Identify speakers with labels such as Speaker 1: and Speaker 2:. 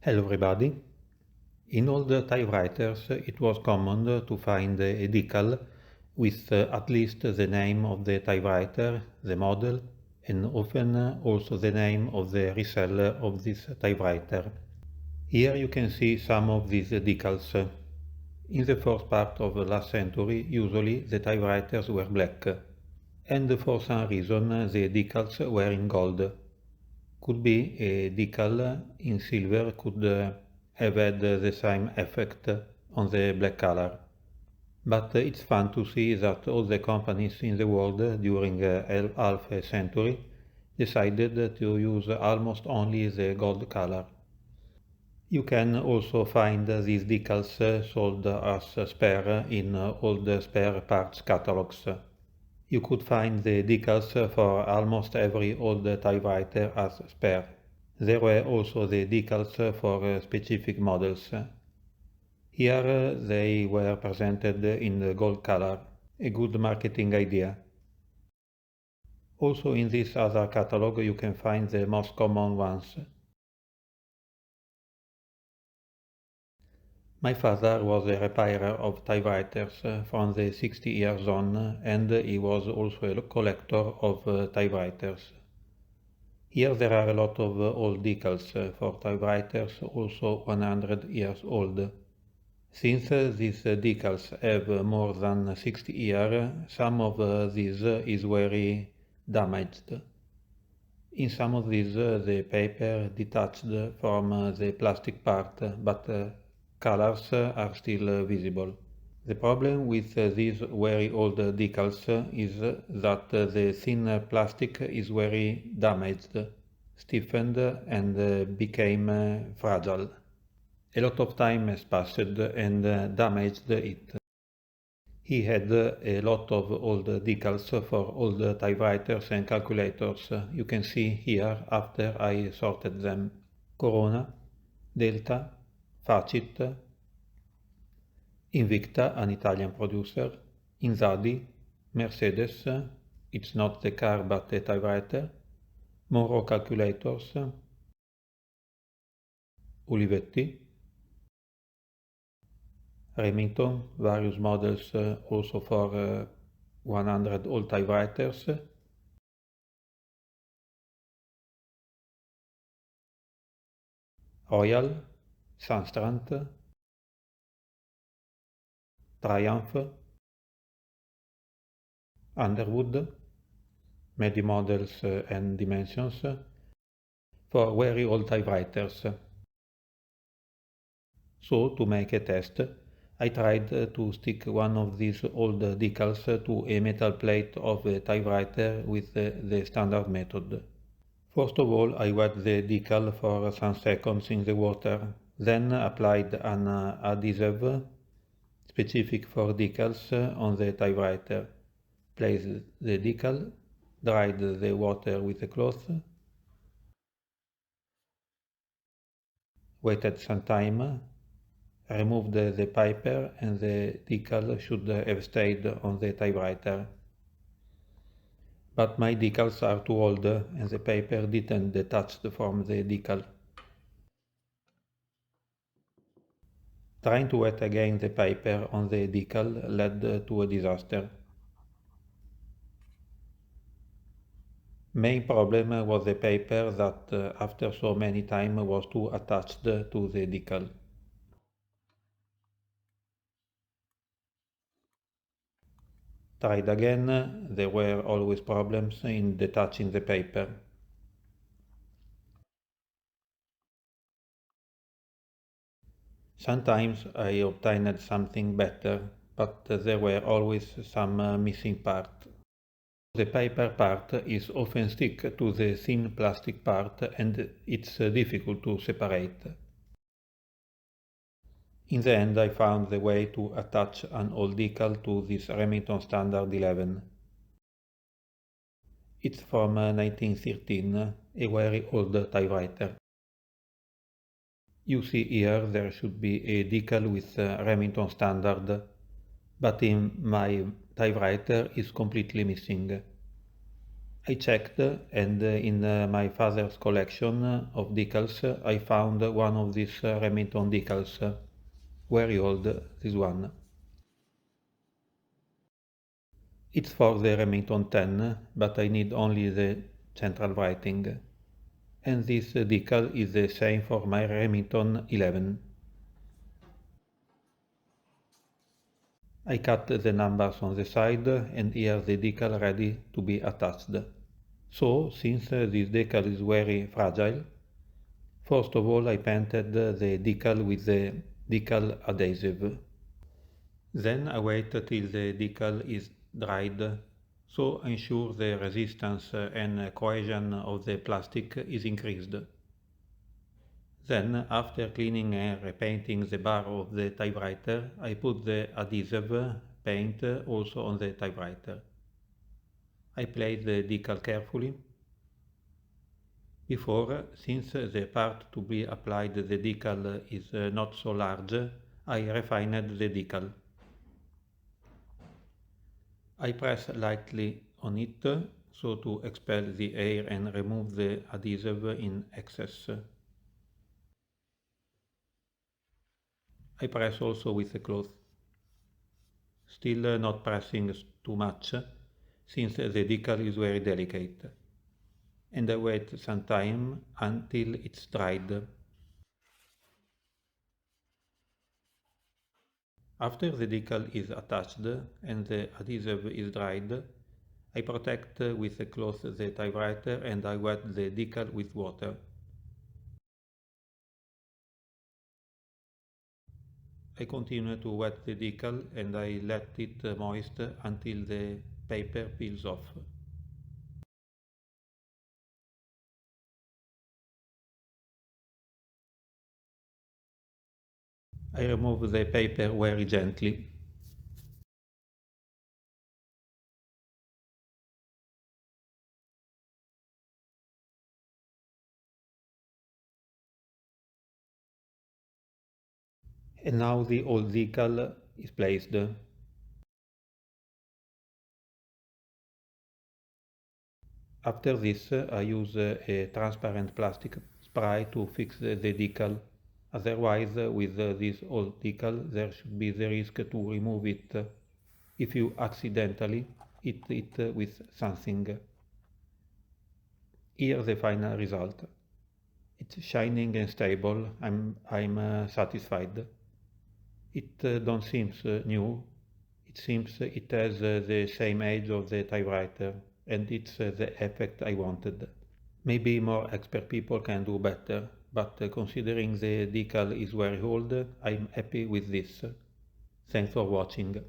Speaker 1: Hello everybody. In old typewriters it was common to find a decal with at least the name of the typewriter, the model, and often also the name of the reseller of this typewriter. Here you can see some of these decals. In the first part of the last century usually the typewriters were black, and for some reason the decals were in gold. Could be a decal in silver could have had the same effect on the black color. But it's fun to see that all the companies in the world during half a century decided to use almost only the gold color. You can also find these decals sold as spare in old spare parts catalogs. You could find the decals for almost every old typewriter as spare. There were also the decals for specific models. Here they were presented in the gold color, a good marketing idea. Also in this other catalog you can find the most common ones. My father was a repairer of typewriters from the 60 years on, and he was also a collector of typewriters. Here there are a lot of old decals for typewriters, also 100 years old. Since these decals have more than 60 years, some of these is very damaged. In some of these the paper detached from the plastic part, but colors are still visible. The problem with these very old decals is that the thin plastic is very damaged, stiffened and became fragile. A lot of time has passed and damaged it. He had a lot of old decals for old typewriters and calculators. You can see here after I sorted them. Corona, Delta, Facit, Invicta, an Italian producer, Inzadi, Mercedes, it's not the car but a typewriter, Monroe calculators, Olivetti, Remington, various models also for 100 old typewriters, Royal, Sundstrand, Triumph, Underwood, many models and dimensions, for very old typewriters. So, to make a test, I tried to stick one of these old decals to a metal plate of a typewriter with the standard method. First of all, I wet the decal for some seconds in the water, then applied an adhesive specific for decals on the typewriter, placed the decal, dried the water with a cloth, waited some time, removed the paper and the decal should have stayed on the typewriter. But my decals are too old and the paper didn't detach from the decal. Trying to wet again the paper on the decal led to a disaster. Main problem was the paper that after so many time was too attached to the decal. Tried again, there were always problems in detaching the paper. Sometimes I obtained something better, but there were always some missing part. The paper part is often stick to the thin plastic part and it's difficult to separate. In the end I found the way to attach an old decal to this Remington Standard 11. It's from 1913, a very old typewriter. You see here there should be a decal with Remington Standard, but in my typewriter is completely missing. I checked, and in my father's collection of decals I found one of these Remington decals. Very old, this one. It's for the Remington 10, but I need only the central writing. And this decal is the same for my Remington 11. I cut the numbers on the side and here the decal ready to be attached. So, since this decal is very fragile, first of all I painted the decal with the decal adhesive. Then I wait till the decal is dried, so ensure the resistance and cohesion of the plastic is increased. Then, after cleaning and repainting the bar of the typewriter, I put the adhesive paint also on the typewriter. I place the decal carefully. Before, since the part to be applied the decal is not so large, I refined the decal. I press lightly on it so to expel the air and remove the adhesive in excess. I press also with the cloth. Still not pressing too much, since the decal is very delicate. And I wait some time until it's dried. After the decal is attached and the adhesive is dried, I protect with a cloth the typewriter and I wet the decal with water. I continue to wet the decal and I let it moist until the paper peels off. I remove the paper very gently. And now the old decal is placed. After this, I use a transparent plastic spray to fix the decal. Otherwise, with this old decal, there should be the risk to remove it if you accidentally hit it with something. Here the final result. It's shining and stable. I'm satisfied. It don't seem new. It seems it has the same age of the typewriter, and it's the effect I wanted. Maybe more expert people can do better, but considering the decal is very old, I'm happy with this. Thanks for watching.